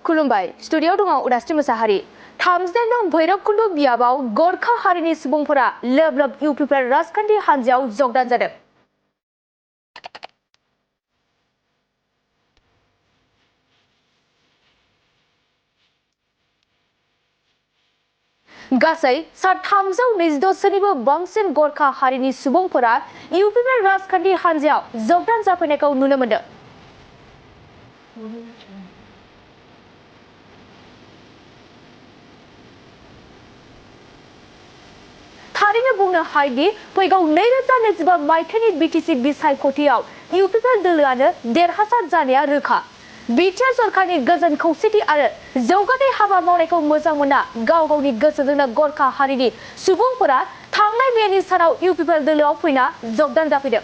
खुलुमबाय स्टुडिअ दङ उदास्रि मोसाहारि थामजिदाइन नं भैरबकुन्द बियाबाव गरखा हारिनि सुबुंफोरा लोब लोब इउपिपिएल राजखान्थि हान्जायाव जगदान जादों। गासै सा 322 सोनिबो बांसिन गरखा हारिनि सुबुंफोरा इउपिपिएल राजखान्थि हान्जायाव जगदान जाफैनायखौ नुनो मोनदों। थारैनो बुंनो हायोदि फैगौ 2025 मायथाइनि बिटिसि बिसायख'थियाव इउपिपिएल दोलोआनो देरहासार जानाया रोखा। बिटिआर सरकारनि गोजोन खौसेथि आरो जौगानाय हाबा मावनायखौ मोजां मोना गाव गावनि गोसोजोंनो गरखा हारिनि सुबुंफोरा थांनाय मेनि सानाव इउपिपिएल दोलोआव फैना जगदान जाफैदों।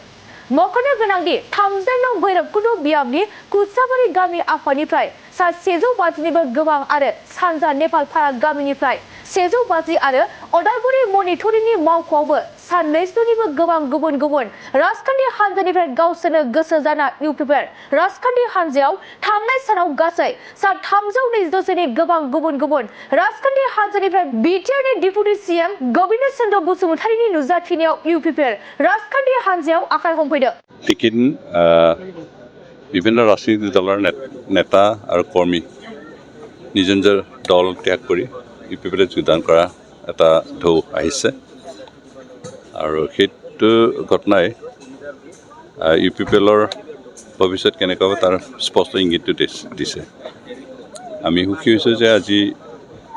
मख'नो गोनांदि 39 नं भैरबकुन्द बियाबनि कुचाबारि गामि आफादनिफ्राय सा 150निबो गोबां आरो सानजा नेपालपारा गामिनिफ्राय 150 आरो अदालगुरि मनिटरिंनि मावख'आवबो सा 200निबो गोबां गुबुन गुबुन राजखान्थि हान्जानिफ्राय गावसोरनो गोसो जाना इउपिपिएल राजखान्थि हान्जायाव थांनाय सानाव गासै सा 322 सोनि गोबां गुबुन गुबुन राजखान्थि हान्जानिफ्राय बिटिआरनि डिपुटि सीएम गबिन्द चन्द्र बसुमतारीनि नुजाथिनायाव इउपिपिएल राजखान्थि हान्जायाव आखाइ हमफैदों। এইকেইদিন বিভিন্ন ৰাজনৈতিক দলৰ নেতা আৰু কৰ্মী নিজ নিজৰ দল ত্যাগ কৰি ইউপিপিএলত যোগদান কৰা এটা ঢৌ আহিছে আৰু সেইটো ঘটনাই ইউপিপিএলৰ ভৱিষ্যত কেনেকুৱা হ'ব তাৰ স্পষ্ট ইংগিতটো দিছে। আমি সুখী হৈছোঁ যে আজি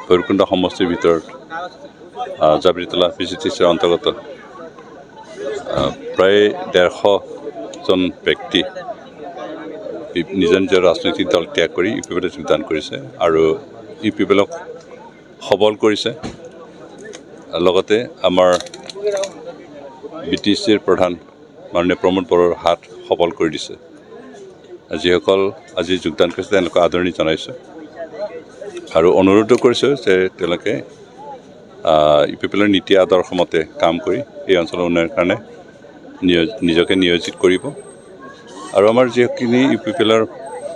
ভৈৰৱকুণ্ড সমষ্টিৰ ভিতৰত জাবৰিতলা পিজিটিচিৰ অন্তৰ্গত প্ৰায় 150জন ব্যক্তি নিজৰ নিজৰ ৰাজনৈতিক দল ত্যাগ কৰি ইউপিপিএলত যোগদান কৰিছে আৰু ইউপিপিএলক সবল কৰিছে। লগতে আমাৰ বিটিচিৰ প্ৰধান মাননীয় প্ৰমোদ বড়োৰ হাত সবল কৰি দিছে। যিসকল আজি যোগদান কৰিছে তেওঁলোকক আদৰণি জনাইছোঁ আৰু অনুৰোধো কৰিছোঁ যে তেওঁলোকে ইউপিপিএলৰ নীতি আদৰ্শ মতে কাম কৰি এই অঞ্চলৰ উন্নয়নৰ কাৰণে নিজকে নিয়োজিত কৰিব আৰু আমাৰ যিখিনি ইউপিপিএলৰ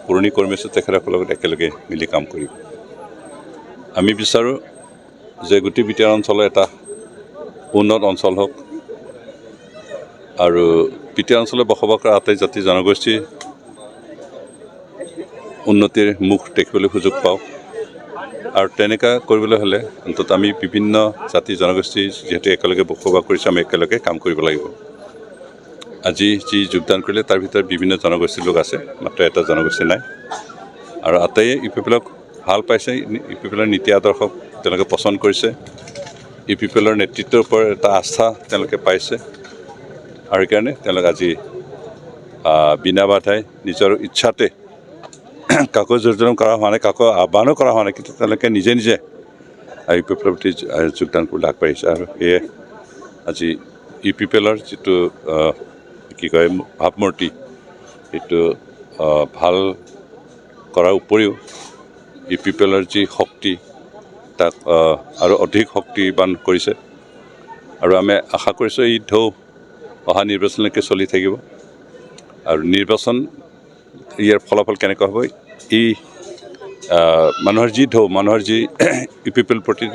পুৰণি কৰ্মী আছে তেখেতসকলৰ লগত একেলগে মিলি কাম কৰিব। আমি বিচাৰোঁ যে গোটেই বিটিআৰ অঞ্চলৰ এটা উন্নত অঞ্চল হওক আৰু বিটিআৰ অঞ্চলত বসবাস কৰা আটাই জাতি জনগোষ্ঠী উন্নতিৰ মুখ দেখিবলৈ সুযোগ পাওঁ আৰু তেনেকুৱা কৰিবলৈ হ'লে অন্ততঃ আমি বিভিন্ন জাতি জনগোষ্ঠী যিহেতু একেলগে বসবাস কৰিছোঁ আমি একেলগে কাম কৰিব লাগিব। আজি যি যোগদান কৰিলে তাৰ ভিতৰত বিভিন্ন জনগোষ্ঠীৰ লোক আছে, মাত্ৰ এটা জনগোষ্ঠী নাই আৰু আটাইয়ে ইউপিপিএলক ভাল পাইছে। ইউপিপিএলৰ নীতি আদৰ্শক তেওঁলোকে পচন্দ কৰিছে। ইউপিপিএলৰ নেতৃত্বৰ ওপৰত এটা আস্থা তেওঁলোকে পাইছে আৰু সেইকাৰণে তেওঁলোক আজি বিনা বাধাই নিজৰ ইচ্ছাতে কাকো জোৰ কৰা হোৱা নাই, কাকো আহ্বানো কৰা হোৱা নাই, কিন্তু তেওঁলোকে নিজে নিজে ইউপিপিএলৰ প্ৰতি যোগদান কৰিবলৈ আগবাঢ়িছে আৰু সেয়ে আজি ইউপিপিএলৰ যিটো কি কয় ভাৱমূৰ্তি সেইটো ভাল কৰাৰ উপৰিও ইউপিপিএলৰ যি শক্তি তাক আৰু অধিক শক্তিবান কৰিছে আৰু আমি আশা কৰিছোঁ এই ঢৌ অহা নিৰ্বাচনলৈকে চলি থাকিব আৰু নিৰ্বাচন ইয়াৰ ফলাফল কেনেকুৱা হ'ব এই মানুহৰ যি ঢৌ মানুহৰ যি ইউপিপিএল প্ৰতি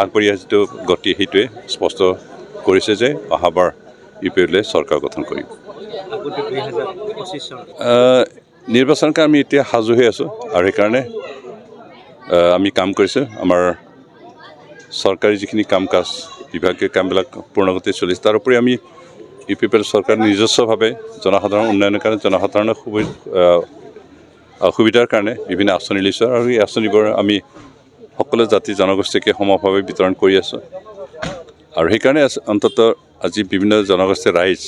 আগবাঢ়ি অহা যিটো গতি সেইটোৱে স্পষ্ট কৰিছে যে অহাবাৰ ইউপিপিএলে চৰকাৰ গঠন কৰিব। নিৰ্বাচনৰ কাৰণে আমি এতিয়া সাজু হৈ আছোঁ আৰু সেইকাৰণে আমি কাম কৰিছোঁ। আমাৰ চৰকাৰী যিখিনি কাম কাজ বিভাগীয় কামবিলাক পূৰ্ণগতিত চলিছে। তাৰোপৰি আমি ইউপিপিএল চৰকাৰ নিজস্বভাৱে জনসাধাৰণৰ উন্নয়নৰ কাৰণে জনসাধাৰণৰ সুবিধাৰ কাৰণে বিভিন্ন আঁচনি লৈছোঁ আৰু এই আঁচনিবোৰ আমি সকলো জাতি জনগোষ্ঠীকে সমভাৱে বিতৰণ কৰি আছোঁ আৰু সেইকাৰণে অন্ততঃ আজি বিভিন্ন জনগোষ্ঠীৰ ৰাইজ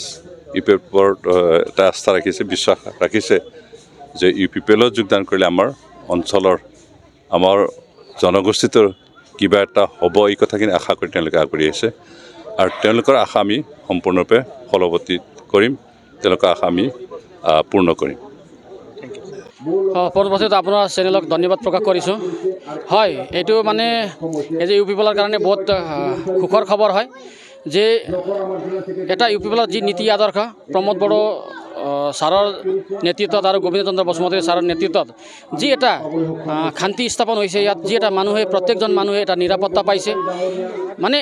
ইউপিপিএলত এটা আস্থা ৰাখিছে, বিশ্বাস ৰাখিছে যে ইউপিপিএলত যোগদান কৰিলে আমাৰ অঞ্চলৰ আমাৰ জনগোষ্ঠীটোৰ কিবা এটা হ'ব এই কথাখিনি আশা কৰি তেওঁলোকে আগবাঢ়ি আহিছে আৰু তেওঁলোকৰ আশা আমি সম্পূৰ্ণৰূপে ফলৱতী কৰিম, তেওঁলোকৰ আশা আমি পূৰ্ণ কৰিম। প্ৰথমতে আপোনাৰ চেনেলক ধন্যবাদ প্ৰকাশ কৰিছোঁ। হয়, এইটো মানে এই যে ইউপিপিএলৰ কাৰণে বহুত সুখৰ খবৰ হয় যে এটা ইউপিপিএলৰ যি নীতি আদৰ্শ প্ৰমোদ বড়ো ছাৰৰ নেতৃত্বত আৰু গোবিন্দ চন্দ্ৰ বসুমতাৰী ছাৰৰ নেতৃত্বত যি এটা শান্তি স্থাপন হৈছে ইয়াত যি এটা মানুহে প্ৰত্যেকজন মানুহে এটা নিৰাপত্তা পাইছে মানে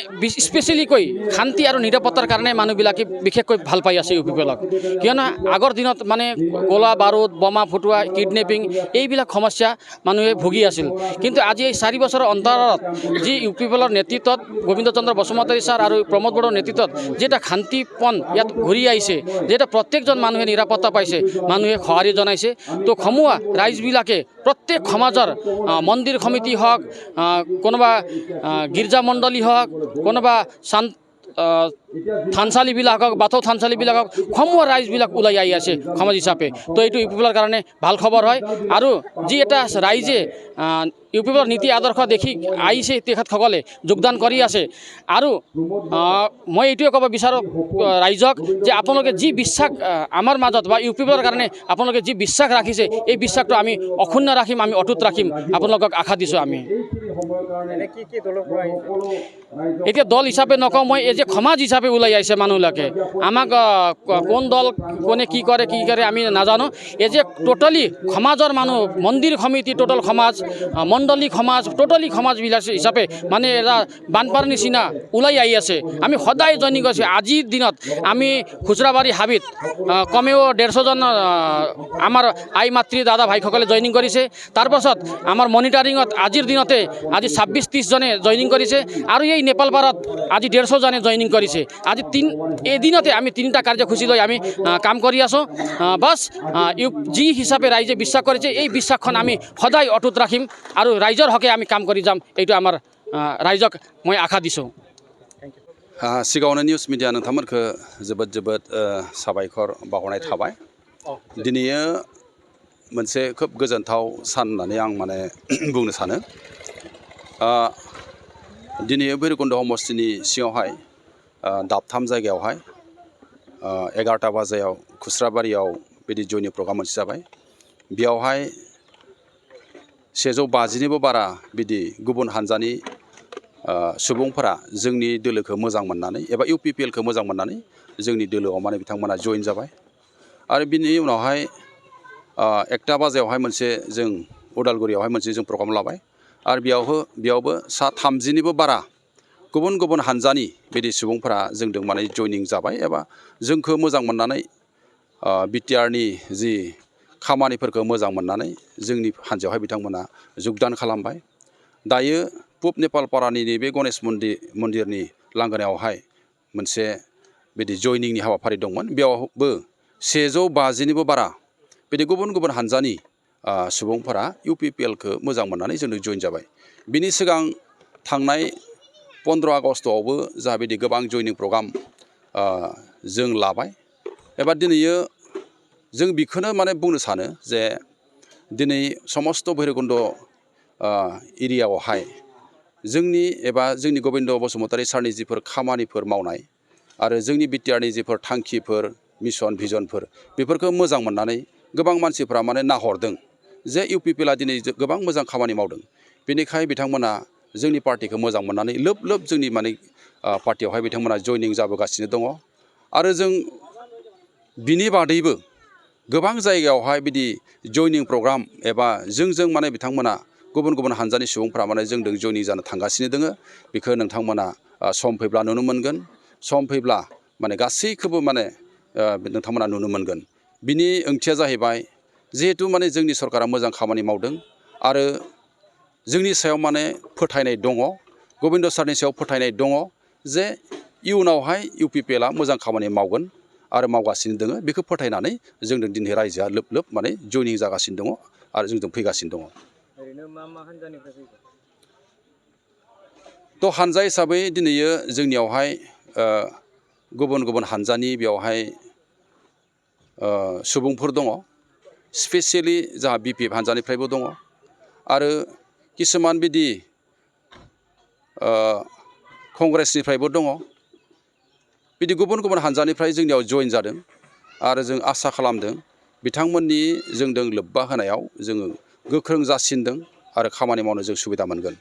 স্পেচিয়েলিকৈ শান্তি আৰু নিৰাপত্তাৰ কাৰণে মানুহবিলাকে বিশেষকৈ ভাল পাই আছে ইউপিপিএলক কিয়নো আগৰ দিনত মানে গোলা বাৰুদ বোমা ফুটোৱা কিডনেপিং এইবিলাক সমস্যা মানুহে ভুগি আছিল কিন্তু আজি এই 4 বছৰৰ অন্তৰত যি ইউপিপিএলৰ নেতৃত্বত গোবিন্দ চন্দ্ৰ বসুমতাৰী ছাৰ আৰু প্ৰমোদ বড়োৰ নেতৃত্বত যি এটা শান্তিপন ইয়াত ঘূৰি আহিছে যে এটা প্ৰত্যেকজন মানুহে নিৰাপত্তা পাইছে মানুহে সঁহাৰি জনাইছে তো সমূহ ৰাইজবিলাকে প্ৰত্যেক সমাজৰ মন্দিৰ সমিতি হওক কোনোবা গীৰ্জা মণ্ডলী হওক কোনোবা থানচালীবিলাক হওক বাথৌ থানচালীবিলাক হওক সমূহ ৰাইজবিলাক ওলাই আহি আছে সমাজ হিচাপে তো এইটো ইউপিপিএলৰ কাৰণে ভাল খবৰ হয় আৰু যি এটা ৰাইজে ইউপিপিএলৰ নীতি আদৰ্শ দেখি আহিছে তেখেতসকলে যোগদান কৰি আছে আৰু মই এইটোৱে ক'ব বিচাৰোঁ ৰাইজক যে আপোনালোকে যি বিশ্বাস আমাৰ মাজত বা ইউপিপিএলৰ কাৰণে আপোনালোকে যি বিশ্বাস ৰাখিছে এই বিশ্বাসটো আমি অক্ষুণ্ণ ৰাখিম আমি অটুট ৰাখিম আপোনালোকক আশা দিছোঁ আমি এতিয়া দল হিচাপে নকওঁ মই এই যে সমাজ হিচাপে ওলাই আহিছে মানুহবিলাকে আমাক কোন দল কোনে কি কৰে আমি নাজানো এই যে টোটালি সমাজৰ মানুহ মন্দিৰ সমিতি টোটাল সমাজ মণ্ডলী সমাজ টোটালি সমাজবিলাক হিচাপে মানে এটা বানপানীৰ নিচিনা ওলাই আহি আছে আমি সদায় জইনিং কৰিছোঁ আজিৰ দিনত আমি খুচৰাবাৰী হাবিত কমেও 150জন আমাৰ আই মাতৃ দাদা ভাইসকলে জইনিং কৰিছে তাৰপাছত আমাৰ মনিটাৰিঙত আজিৰ দিনতে আজি 26-30জনে জইনিং কৰিছে আৰু এই নেপালপাৰাত আজি 150জনে জইনিং কৰিছে আজি এদিনতে আমি 3টা কাৰ্যসূচী লৈ আমি কাম কৰি আছোঁ বাছ যি হিচাপে ৰাইজে বিশ্বাস কৰিছে এই বিশ্বাসখন আমি সদায় অটুট ৰাখিম আৰু ৰাইজৰ হকে আমি কাম কৰি যাম এইটো আমাৰ ৰাইজক মই আশা দিছোঁ सिगाङावनो निउस मिडिया नोंथांमोनखौ जोबोद साबायखर बावहरनाय थाबाय दिनैयो मोनसे खोब गोजोनथाव सान होननानै आं माने बुंनो सानो दिनैयो भैरबकुन्द समष्टिनि सिङावहाय दाबथाम जायगायावहाय 11टा बाजायाव खुस्राबारियाव बिदि जयनिं प्रग्राम मोनसे जाबाय बेयावहाय 150निबो बारा बिदि गुबुन हानजानि सुबुंफोरा जोंनि दोलोखौ मोजां मोननानै एबा इउपिपिएलखौ मोजां मोननानै जोंनि दोलोआव माने बिथांमोना जइन जाबाय आरो बिनि उनावहाय 1टा बाजायावहाय मोनसे जों उदालगुरियावहाय मोनसे जों प्रग्राम लाबाय आरो बेयावबो 30निबो बारा गुबुन हानजानि बिदि सुबुंफोरा जोंजों माने जइनिं जाबाय एबा जोंखौ मोजां मोननानै बिटिआरनि जि खामानिफोरखौ मोजां मोननानै जोंनि हानजायावहाय बिथांमोना योगदान खालामबाय दायो पुब नेपालपारानि नैबे गणेश मन्दिरनि लांगोनायावहाय मोनसे बिदि जइनिंनि हाबाफारि दंमोन बेयावबो 150निबो बारा बिदि गुबुन हानजानि सुबुंफोरा इउपिपिएलखौ मोजां मोननानै जोंनो जइन जाबाय बिनि सिगां थांनाय 15 आगस्टआवबो जा बिदि गोबां जइनिं प्रग्राम जों लाबाय एबा दिनैयो जों बेखौनो माने बुंनो सानो जे दिनै समस्त भैरबकुन्द एरियायावहाय जोंनि गोविन्द बसुमतारी सारनि जिफोर खामानिफोर मावनाय आरो जोंनि बिटिआरनि जिफोर थांखिफोर मिशन भिजनफोर बेफोरखौ मोजां मोननानै गोबां मानसिफ्रा माने नाहरदों जे इउपिपिएलआ दिनै गोबां मोजां खामानि मावदों बेनिखाय बिथांमोना जोंनि पार्टिखौ मोजां मोननानै लोब जोंनि माने पार्टियावहाय बिथांमोना जइनिं जाबोगासिनो दङ आरो जों बिनि बादैबो गोबां जायगायावहाय बिदि जइनिं प्रग्राम एबा जोंजों माने बिथांमोना गुबुन हानजानि सुबुंफ्रा माने जोंजों जइनिं जानो थांगासिनो दोङो बेखौ नोंथांमोना सम फैब्ला नुनो मोनगोन सम फैब्ला माने गासैखौबो माने नोंथांमोना नुनो मोनगोन बिनि ओंथिया जाहैबाय जिहेतु माने जोंनि सरकारा मोजां खामानि मावदों आरो जोंनि सायाव माने फोथायनाय दङ गोविन्द सारनि सायाव फोथायनाय दङ जे इयुनावहाय इउपिपिएलआ मोजां खामानि मावगोन आरो मावगासिनो दोङो बेखौ फोथायनानै जोंजों दिनै रायजोआ लोब माने जइनिं जागासिनो दङ आरो जोंजों फैगासिनो दङ तो हानजा हिसाबै दिनैयो जोंनियावहाय गुबुन हानजानि बेयावहाय सुबुंफोर दङ स्पेसियेलि जोंहा बिपिएफ हानजानिफ्रायबो दङ आरो किसुमान बिदि कंग्रेसनिफ्रायबो दङ बिदि गुबुन हानजानिफ्राय जोंनियाव जइन जादों आरो जों आसा खालामदों बिथांमोननि जोंजों लोब्बा होनायाव जोङो गोख्रों जासिनदों आरो खामानि मावनो जों सुबिदा मोनगोन